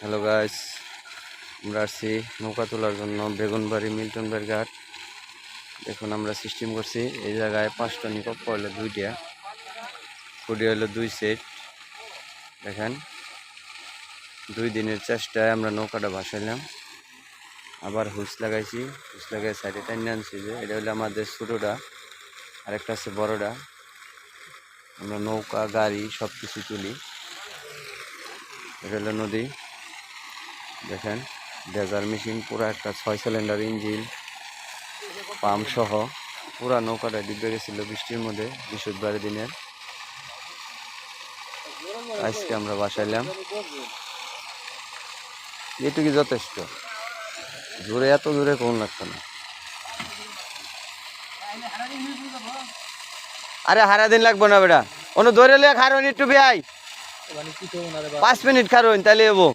Hello guys, আমরা আসছি নৌকা তোলার জন্য বেগুনবাড়ি মিল্টনবাড়ি ঘাট। দেখুন আমরা সিস্টেম করছি এই জায়গায় 5টা নিকপ পড়লে 2টা কুড়ি হলো 2 সেট। দেখেন 2 দিনের চেষ্টায় আমরা নৌকাটা ভাসাইলাম, আবার হুইস লাগাইছি। হুইস লাগাই সাইডে টাইনে আনছি যে এটা হলো আমাদের ছোটোটা, আরেকটা আছে বড়টা। আমরা নৌকা গাড়ি সব কিছু তুলি। এটা হলো নদী। দেখেন ডেজার মেশিন পুরো একটা 6 সিলিন্ডার ইঞ্জিন পাম্প সহ পুরা নৌকাটা ডুবে গেছিল বৃষ্টির মধ্যে বৃহস্পতিবার দিনের। আজকে আমরা বাসাইলাম, এটুকু যথেষ্ট। জোরে এত দূরে কোন লাগতো না। আরে হারা দিন লাগবো না বেটা, অন্য ধরে লিয়ে খারোন একটু বেআই 5 মিনিট খারোন তাহলে এবো।